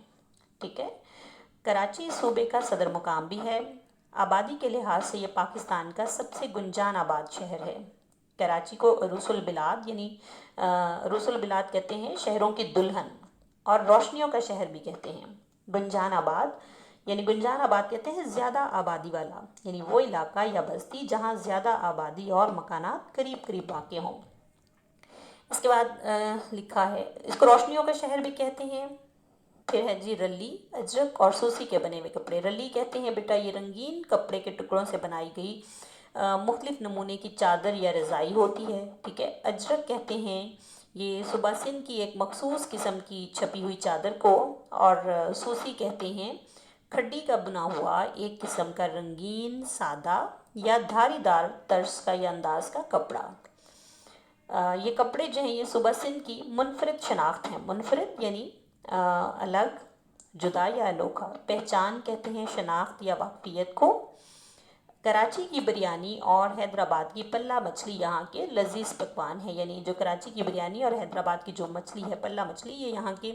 ٹھیک ہے. کراچی صوبے کا صدر مقام بھی ہے. آبادی کے لحاظ سے یہ پاکستان کا سب سے گنجان آباد شہر ہے. کراچی کو عروس البلاد یعنی عروس البلاد کہتے ہیں، شہروں کی دلہن، اور روشنیوں کا شہر بھی کہتے ہیں. گنجان آباد یعنی گنجان آباد کہتے ہیں زیادہ آبادی والا، یعنی وہ علاقہ یا بستی جہاں زیادہ آبادی اور مکانات قریب قریب واقع ہوں. اس کے بعد لکھا ہے اس کو روشنیوں کا شہر بھی کہتے ہیں. پھر ہے جی رلی، اجرک اور سوسی کے بنے ہوئے کپڑے. رلی کہتے ہیں بیٹا یہ رنگین کپڑے کے ٹکڑوں سے بنائی گئی مختلف نمونے کی چادر یا رضائی ہوتی ہے. ٹھیک ہے. اجرک کہتے ہیں یہ صوبہ سندھ کی ایک مخصوص قسم کی چھپی ہوئی چادر کو، اور سوسی کہتے ہیں کھڈی کا بنا ہوا ایک قسم کا رنگین، سادہ یا دھاری دار طرز کا یا انداز کا کپڑا. یہ کپڑے جو ہیں یہ صوبہ سندھ کی منفرد شناخت ہیں. منفرد یعنی الگ، جدا یا انوکھا. پہچان کہتے ہیں شناخت یا واقفیت کو. کراچی کی بریانی اور حیدرآباد کی پلہ مچھلی یہاں کے لذیذ پکوان ہیں. یعنی جو کراچی کی بریانی اور حیدرآباد کی جو مچھلی ہے پلہ مچھلی، یہ یہاں کے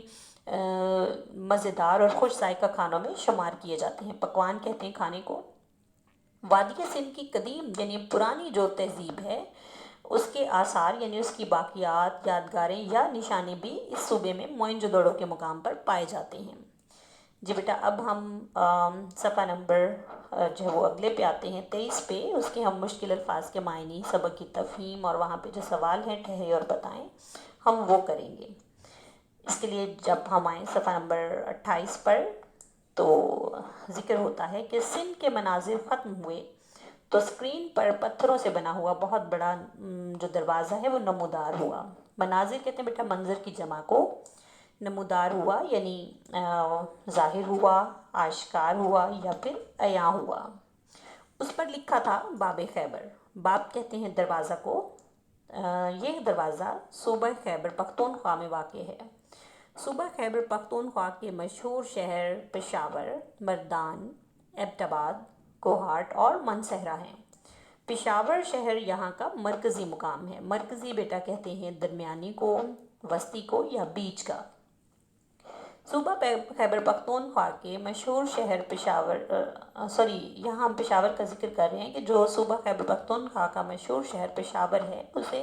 مزیدار اور خوش ذائقہ کھانوں میں شمار کیے جاتے ہیں. پکوان کہتے ہیں کھانے کو. وادی سندھ کی قدیم یعنی پرانی جو تہذیب ہے، اس کے آثار یعنی اس کی باقیات، یادگاریں یا نشانے بھی اس صوبے میں موئن جدوڑو کے مقام پر پائے جاتے ہیں. جی بیٹا اب ہم صفحہ نمبر جو ہے وہ اگلے پہ آتے ہیں 23 پہ. اس کے ہم مشکل الفاظ کے معنی، سبق کی تفہیم اور وہاں پہ جو سوال ہیں ٹھہرے اور بتائیں، ہم وہ کریں گے. اس کے لیے جب ہم آئیں صفحہ نمبر 28 پر تو ذکر ہوتا ہے کہ سندھ کے مناظر ختم ہوئے تو اسکرین پر پتھروں سے بنا ہوا بہت بڑا جو دروازہ ہے وہ نمودار ہوا. مناظر کہتے ہیں بیٹا منظر کی جمع کو. نمودار ہوا یعنی ظاہر ہوا، آشکار ہوا یا پھر عیاں ہوا. اس پر لکھا تھا باب خیبر. باب کہتے ہیں دروازہ کو. یہ دروازہ صوبہ خیبر پختونخوا میں واقع ہے. صوبہ خیبر پختونخوا کے مشہور شہر پشاور، مردان، ایبٹ آباد، کوہاٹ اور منصہرہ ہیں. پشاور شہر یہاں کا مرکزی مقام ہے. مرکزی بیٹا کہتے ہیں درمیانی کو، وسطی کو یا بیچ کا. صوبہ خیبر پختونخوا کے مشہور شہر پشاور یہاں ہم پشاور کا ذکر کر رہے ہیں کہ جو صوبہ خیبر پختونخوا کا مشہور شہر پشاور ہے اسے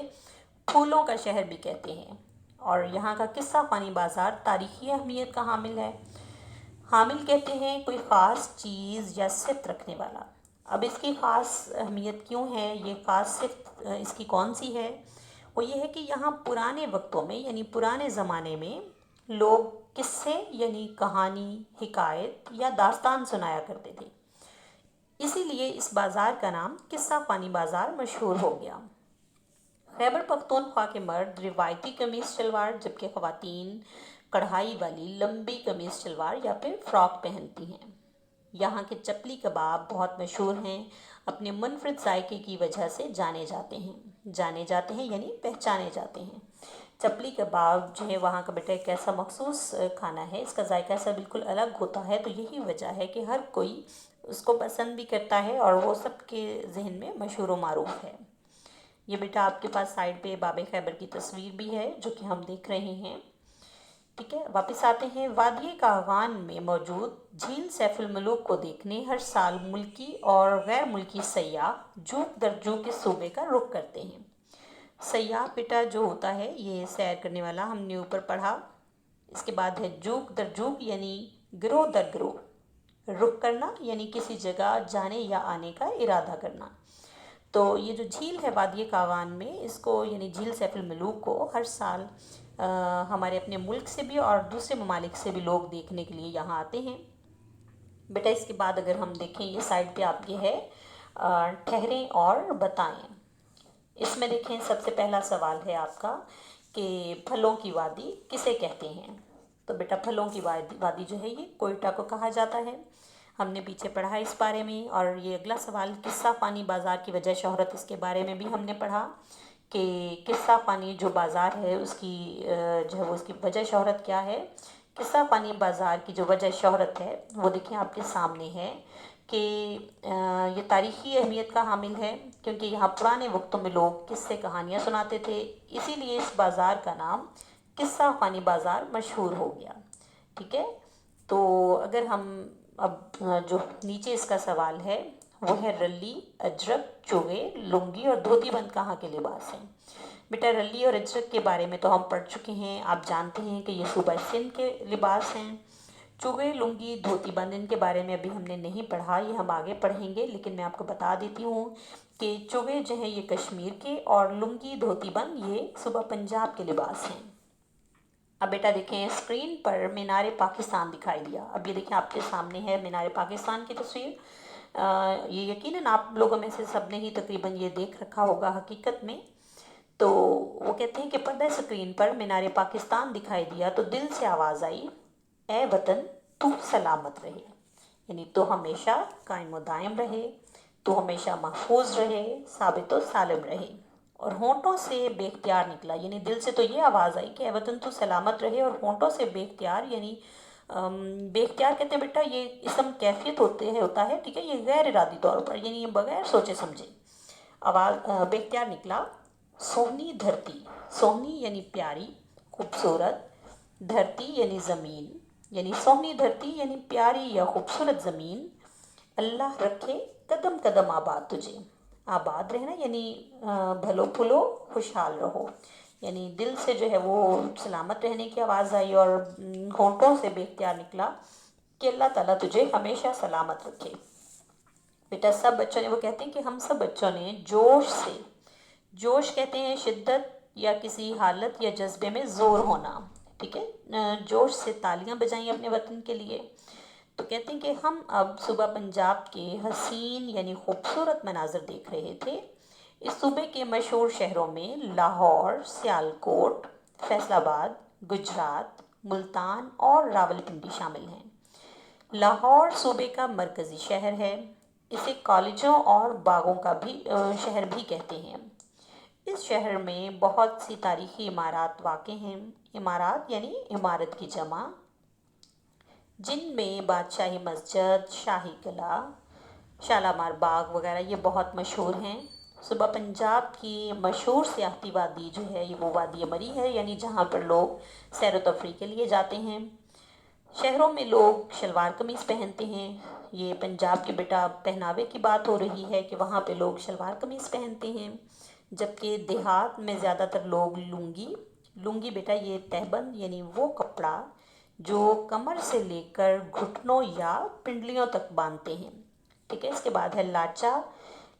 پھولوں کا شہر بھی کہتے ہیں. اور یہاں کا قصہ خوانی بازار تاریخی اہمیت کا حامل ہے. حامل کہتے ہیں کوئی خاص چیز یا صفت رکھنے والا. اب اس کی خاص اہمیت کیوں ہے، یہ خاص صفت اس کی کون سی ہے؟ وہ یہ ہے کہ یہاں پرانے وقتوں میں یعنی پرانے زمانے میں لوگ قصے یعنی کہانی، حکایت یا داستان سنایا کرتے تھے. اسی لیے اس بازار کا نام قصہ خوانی بازار مشہور ہو گیا. خیبر پختونخوا کے مرد روایتی قمیص شلوار، جبکہ خواتین کڑھائی والی لمبی قمیص شلوار یا پھر فراک پہنتی ہیں. یہاں کے چپلی کباب بہت مشہور ہیں. اپنے منفرد ذائقے کی وجہ سے جانے جاتے ہیں یعنی پہچانے جاتے ہیں. چپلی کباب جو ہے وہاں کا بیٹا ایک ایسا مخصوص کھانا ہے، اس کا ذائقہ ایسا بالکل الگ ہوتا ہے. تو یہی وجہ ہے کہ ہر کوئی اس کو پسند بھی کرتا ہے اور وہ سب کے ذہن میں مشہور و معروف ہے. یہ بیٹا آپ کے پاس سائڈ پہ باب خیبر کی تصویر بھی ہے جو کہ ہم دیکھ رہے ہیں. ٹھیک ہے. واپس آتے ہیں. وادی کاغان میں موجود جھیل سیف الملوک کو دیکھنے ہر سال ملکی اور غیر ملکی سیاح جوک در جوک اس صوبے کا رخ کرتے ہیں. سیاح بیٹا جو ہوتا ہے یہ سیر کرنے والا، ہم نے اوپر پڑھا. اس کے بعد ہے جوک در جوک یعنی گروہ در گروہ. رخ کرنا یعنی کسی جگہ جانے یا آنے کا ارادہ کرنا. تو یہ جو جھیل ہے وادی کاغان میں، اس کو یعنی جھیل سیف الملوک کو ہر سال ہمارے اپنے ملک سے بھی اور دوسرے ممالک سے بھی لوگ دیکھنے کے لیے یہاں آتے ہیں. بیٹا اس کے بعد اگر ہم دیکھیں یہ سائڈ پہ آپ کے ہے ٹھہریں اور بتائیں. اس میں دیکھیں سب سے پہلا سوال ہے آپ کا کہ پھلوں کی وادی کسے کہتے ہیں. تو بیٹا پھلوں کی وادی جو ہے یہ کوئٹہ کو کہا جاتا ہے. ہم نے پیچھے پڑھا ہے اس بارے میں. اور یہ اگلا سوال قصہ پانی بازار کی وجہ شہرت، اس کے بارے میں بھی ہم نے پڑھا کہ قصہ پانی جو بازار ہے اس کی جو ہے وہ اس کی وجہ شہرت کیا ہے. قصہ پانی بازار کی جو وجہ شہرت ہے وہ دیکھیں آپ کے سامنے ہے کہ یہ تاریخی اہمیت کا حامل ہے کیونکہ یہاں پرانے وقتوں میں لوگ قصے کہانیاں سناتے تھے، اسی لیے اس بازار کا نام قصہ پانی بازار مشہور ہو گیا. ٹھیک ہے. تو اگر ہم اب جو نیچے اس کا سوال ہے وہ ہے رلی، اجرک، چوغے، لنگی اور دھوتی بند کہاں کے لباس ہیں. بیٹا رلی اور اجرک کے بارے میں تو ہم پڑھ چکے ہیں، آپ جانتے ہیں کہ یہ صوبہ سندھ کے لباس ہیں. چوغے، لنگی، دھوتی بند ان کے بارے میں ابھی ہم نے نہیں پڑھا، یہ ہم آگے پڑھیں گے، لیکن میں آپ کو بتا دیتی ہوں کہ چوغے جو ہیں یہ کشمیر کے اور لنگی، دھوتی بند یہ صوبہ پنجاب کے لباس ہیں. اب بیٹا دیکھیں اسکرین پر مینار پاکستان دکھائی دیا. اب یہ دیکھیں آپ کے سامنے ہے مینار پاکستان کی تصویر. یہ یقیناً آپ لوگوں میں سے سب نے ہی تقریباً یہ دیکھ رکھا ہوگا حقیقت میں. تو وہ کہتے ہیں کہ پردہ اسکرین پر مینار پاکستان دکھائی دیا تو دل سے آواز آئی، اے وطن تو سلامت رہے. یعنی تو ہمیشہ قائم و دائم رہے، تو ہمیشہ محفوظ رہے، ثابت و سالم رہے. اور ہونٹوں سے بے اختیار نکلا، یعنی دل سے تو یہ آواز آئی کہ اے وطن تو سلامت رہے، اور ہونٹوں سے بے اختیار یعنی بے اختیار کہتے ہیں بیٹا یہ اسم کیفیت ہوتا ہے. ٹھیک ہے. یہ غیر ارادی طور پر یعنی یہ بغیر سوچے سمجھے آواز بے اختیار نکلا، سونی دھرتی. سونی یعنی پیاری، خوبصورت، دھرتی یعنی زمین، یعنی سونی دھرتی یعنی پیاری یا خوبصورت زمین، اللہ رکھے قدم قدم آباد تجھے. آباد رہنا یعنی بھلو پھلو خوشحال رہو. یعنی دل سے جو ہے وہ سلامت رہنے کی آواز آئی اور ہونٹوں سے بے اختیار نکلا کہ اللہ تعالیٰ تجھے ہمیشہ سلامت رکھے. بیٹا سب بچوں نے، وہ کہتے ہیں کہ ہم سب بچوں نے جوش سے، جوش کہتے ہیں شدت یا کسی حالت یا جذبے میں زور ہونا. ٹھیک ہے. جوش سے تالیاں بجائیں اپنے وطن کے لیے. تو کہتے ہیں کہ ہم اب صوبہ پنجاب کے حسین یعنی خوبصورت مناظر دیکھ رہے تھے. اس صوبے کے مشہور شہروں میں لاہور، سیالکوٹ، فیصل آباد، گجرات، ملتان اور راولپنڈی شامل ہیں. لاہور صوبے کا مرکزی شہر ہے. اسے کالجوں اور باغوں کا بھی شہر بھی کہتے ہیں. اس شہر میں بہت سی تاریخی عمارات واقع ہیں. عمارات یعنی عمارت کی جمع، جن میں بادشاہی مسجد، شاہی قلعہ، شالامار باغ وغیرہ یہ بہت مشہور ہیں. صوبہ پنجاب کی مشہور سیاحتی وادی جو ہے وہ وادی مری ہے، یعنی جہاں پر لوگ سیر و تفریح کے لیے جاتے ہیں. شہروں میں لوگ شلوار قمیض پہنتے ہیں. یہ پنجاب کے بیٹا پہناوے کی بات ہو رہی ہے کہ وہاں پہ لوگ شلوار قمیض پہنتے ہیں، جبکہ دیہات میں زیادہ تر لوگ لنگی بیٹا یہ تہبند یعنی وہ کپڑا جو کمر سے لے کر گھٹنوں یا پنڈلیوں تک باندھتے ہیں. ٹھیک ہے. اس کے بعد ہے لاچا.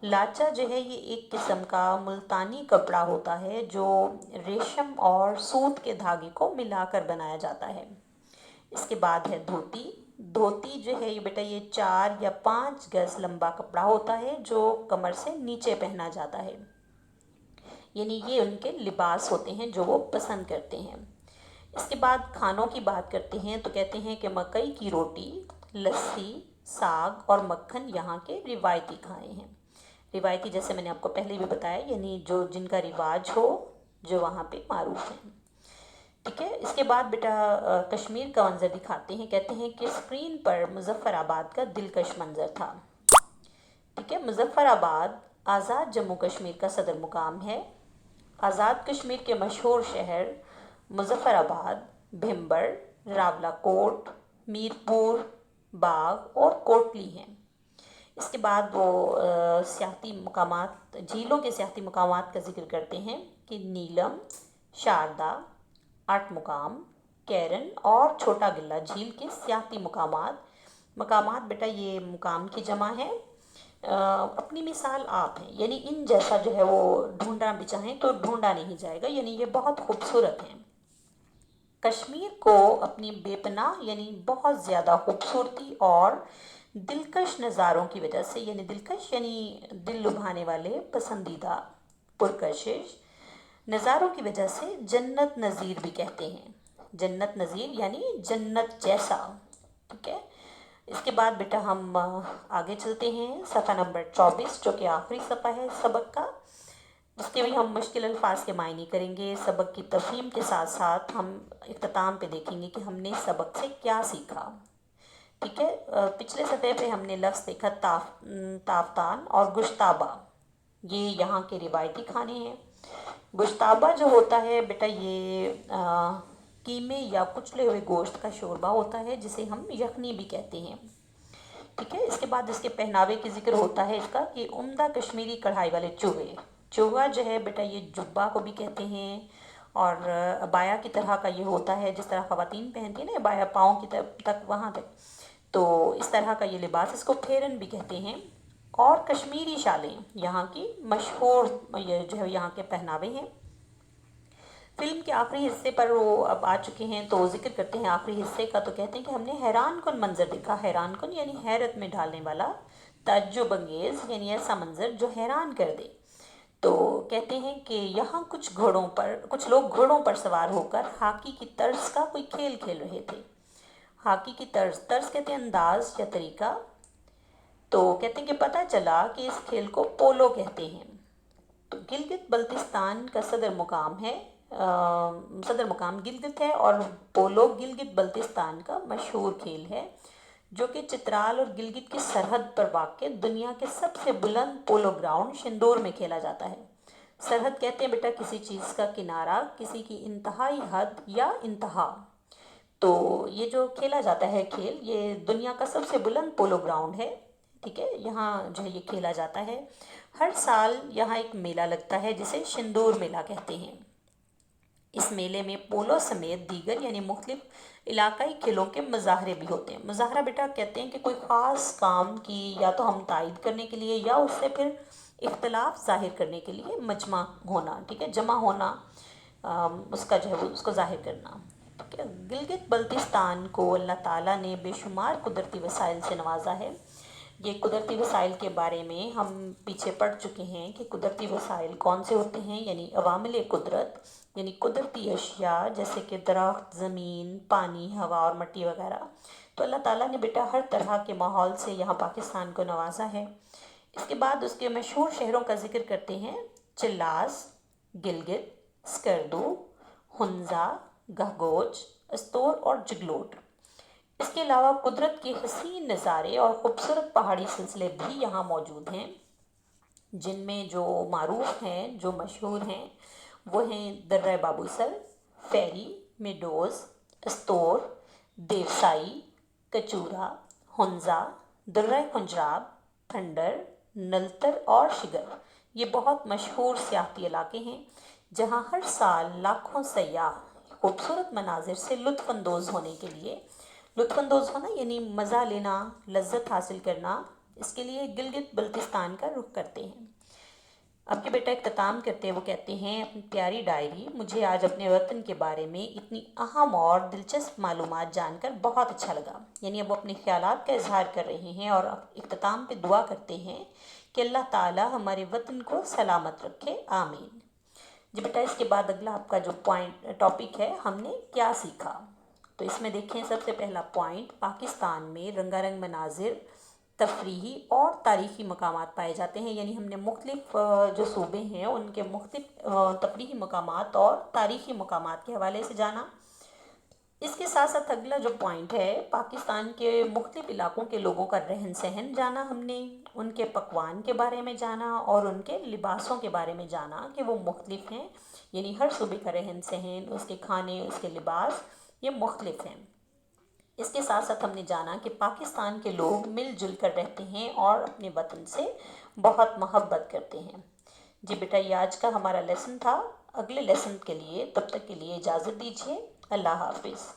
لاچا جو ہے یہ ایک قسم کا ملتانی کپڑا ہوتا ہے جو ریشم اور سوت کے دھاگے کو ملا کر بنایا جاتا ہے. اس کے بعد ہے دھوتی. دھوتی جو ہے یہ بیٹا یہ 4 یا 5 گز لمبا کپڑا ہوتا ہے جو کمر سے نیچے پہنا جاتا ہے. یعنی یہ ان کے لباس ہوتے ہیں جو وہ پسند کرتے ہیں. اس کے بعد کھانوں کی بات کرتے ہیں تو کہتے ہیں کہ مکئی کی روٹی، لسی، ساگ اور مکھن یہاں کے روایتی کھانے ہیں. روایتی جیسے میں نے آپ کو پہلے بھی بتایا یعنی جو جن کا رواج ہو، جو وہاں پہ معروف ہیں. ٹھیک ہے. اس کے بعد بیٹا کشمیر کا منظر دکھاتے ہیں. کہتے ہیں کہ اسکرین پر مظفر آباد کا دلکش منظر تھا. ٹھیک ہے. مظفر آباد آزاد جموں کشمیر کا صدر مقام ہے. آزاد کشمیر کے مشہور شہر مظفر آباد، بھمبر، راولہ کوٹ، میرپور، باغ اور کوٹلی ہیں. اس کے بعد وہ سیاحتی مقامات، جھیلوں کے سیاحتی مقامات کا ذکر کرتے ہیں کہ نیلم، شاردا، 8 مقام، کیرن اور چھوٹا گلہ جھیل کے سیاحتی مقامات بیٹا یہ مقام کی جمع ہے. اپنی مثال آپ ہیں، یعنی ان جیسا جو ہے وہ ڈھونڈنا بھی چاہیں تو ڈھونڈا نہیں جائے گا، یعنی یہ بہت خوبصورت ہیں. کشمیر کو اپنی بے پناہ یعنی بہت زیادہ خوبصورتی اور دلکش نظاروں کی وجہ سے، یعنی دلکش یعنی دل لبھانے والے، پسندیدہ، پرکشش نظاروں کی وجہ سے جنت نظیر بھی کہتے ہیں۔ جنت نظیر یعنی جنت جیسا، ٹھیک ہے۔ اس کے بعد بیٹا ہم آگے چلتے ہیں، صفحہ نمبر 24 جو کہ آخری صفحہ ہے سبق کا۔ اس کے بھی ہم مشکل الفاظ کے معنی کریں گے، سبق کی تفہیم کے ساتھ ساتھ ہم اختتام پہ دیکھیں گے کہ ہم نے سبق سے کیا سیکھا، ٹھیک ہے۔ پچھلے صفحے پہ ہم نے لفظ دیکھا تافتان اور گشتابہ، یہ یہاں کے روایتی کھانے ہیں۔ گشتابہ جو ہوتا ہے بیٹا یہ قیمے یا کچلے ہوئے گوشت کا شوربہ ہوتا ہے، جسے ہم یخنی بھی کہتے ہیں، ٹھیک ہے۔ اس کے بعد اس کے پہناوے کی ذکر ہوتا ہے اس کا کہ عمدہ کشمیری کڑھائی والے چوغے، چوغا جو ہے بیٹا یہ جبہ کو بھی کہتے ہیں، اور عبایا کی طرح کا یہ ہوتا ہے، جس طرح خواتین پہنتی ہیں نا عبایا پاؤں کی تک وہاں تک، تو اس طرح کا یہ لباس، اس کو پھیرن بھی کہتے ہیں۔ اور کشمیری شالیں یہاں کی مشہور، یہ جو ہے یہاں کے پہناوے ہیں۔ فلم کے آخری حصے پر وہ اب آ چکے ہیں تو ذکر کرتے ہیں آخری حصے کا، تو کہتے ہیں کہ ہم نے حیران کن منظر دیکھا۔ حیران کن یعنی حیرت میں ڈالنے والا، تعجب انگیز یعنی ایسا منظر جو حیران کر دے۔ تو کہتے ہیں کہ یہاں کچھ لوگ گھوڑوں پر سوار ہو کر ہاکی کی طرز کا کوئی کھیل کھیل رہے تھے۔ ہاکی کی طرز کہتے ہیں انداز یا طریقہ۔ تو کہتے ہیں کہ پتہ چلا کہ اس کھیل کو پولو کہتے ہیں۔ تو گلگت بلتستان کا صدر مقام گلگت ہے، اور پولو گلگت بلتستان کا مشہور کھیل ہے، جو کہ چترال اور گلگت کی سرحد پر واقع دنیا کے سب سے بلند پولو گراؤنڈ شندور میں کھیلا جاتا ہے۔ سرحد کہتے ہیں بیٹا کسی چیز کا کنارہ، کسی کی انتہائی حد یا انتہا۔ تو یہ جو کھیلا جاتا ہے کھیل، یہ دنیا کا سب سے بلند پولو گراؤنڈ ہے، ٹھیک ہے، یہاں جو ہے یہ کھیلا جاتا ہے۔ ہر سال یہاں ایک میلہ لگتا ہے جسے شندور میلہ کہتے ہیں۔ اس میلے میں پولو سمیت دیگر یعنی مختلف علاقائی کھیلوں کے مظاہرے بھی ہوتے ہیں۔ مظاہرہ بیٹا کہتے ہیں کہ کوئی خاص کام کی یا تو ہم تائید کرنے کے لیے یا اس سے پھر اختلاف ظاہر کرنے کے لیے مجمع ہونا، ٹھیک ہے، جمع ہونا، اس کا جو ہے اس کو ظاہر کرنا، ٹھیک ہے۔ گلگت بلتستان کو اللہ تعالیٰ نے بے شمار قدرتی وسائل سے نوازا ہے۔ یہ قدرتی وسائل کے بارے میں ہم پیچھے پڑھ چکے ہیں کہ قدرتی وسائل کون سے ہوتے ہیں، یعنی عوامل قدرت، یعنی قدرتی اشیاء جیسے کہ درخت، زمین، پانی، ہوا اور مٹی وغیرہ۔ تو اللہ تعالیٰ نے بیٹا ہر طرح کے ماحول سے یہاں پاکستان کو نوازا ہے۔ اس کے بعد اس کے مشہور شہروں کا ذکر کرتے ہیں، چلاس، گلگت، سکردو، ہنزا، گہگوچ، استور اور جگلوٹ۔ اس کے علاوہ قدرت کے حسین نظارے اور خوبصورت پہاڑی سلسلے بھی یہاں موجود ہیں، جن میں جو معروف ہیں، جو مشہور ہیں، وہ ہیں درہ بابو سر، فیری، میڈوز، استور، دیوسائی، کچورا، ہنزا، درہ کنجراب، پھنڈر، نلتر اور شگر۔ یہ بہت مشہور سیاحتی علاقے ہیں جہاں ہر سال لاکھوں سیاح خوبصورت مناظر سے لطف اندوز ہونے کے لیے، لطف اندوز ہونا یعنی مزہ لینا، لذت حاصل کرنا، اس کے لیے گلگت بلتستان کا رخ کرتے ہیں۔ اب کے بیٹا اختتام کرتے ہیں، وہ کہتے ہیں اپنی پیاری ڈائری، مجھے آج اپنے وطن کے بارے میں اتنی اہم اور دلچسپ معلومات جان کر بہت اچھا لگا۔ یعنی اب وہ اپنے خیالات کا اظہار کر رہے ہیں اور اختتام پہ دعا کرتے ہیں کہ اللہ تعالیٰ ہمارے وطن کو سلامت رکھے، آمین۔ جی بیٹا اس کے بعد اگلا آپ کا جو ٹاپک ہے، ہم نے کیا سیکھا، تو اس میں دیکھیں سب سے پہلا پوائنٹ، پاکستان میں رنگا رنگ مناظر، تفریحی اور تاریخی مقامات پائے جاتے ہیں۔ یعنی ہم نے مختلف جو صوبے ہیں ان کے مختلف تفریحی مقامات اور تاریخی مقامات کے حوالے سے جانا۔ اس کے ساتھ ساتھ اگلا جو پوائنٹ ہے، پاکستان کے مختلف علاقوں کے لوگوں کا رہن سہن جانا، ہم نے ان کے پکوان کے بارے میں جانا اور ان کے لباسوں کے بارے میں جانا کہ وہ مختلف ہیں، یعنی ہر صوبے کا رہن سہن، اس کے کھانے، اس کے لباس یہ مختلف ہیں۔ اس کے ساتھ ساتھ ہم نے جانا کہ پاکستان کے لوگ مل جل کر رہتے ہیں اور اپنے وطن سے بہت محبت کرتے ہیں۔ جی بیٹا یہ آج کا ہمارا لیسن تھا۔ اگلے لیسن کے لیے تب تک کے لیے اجازت دیجیے، اللہ حافظ۔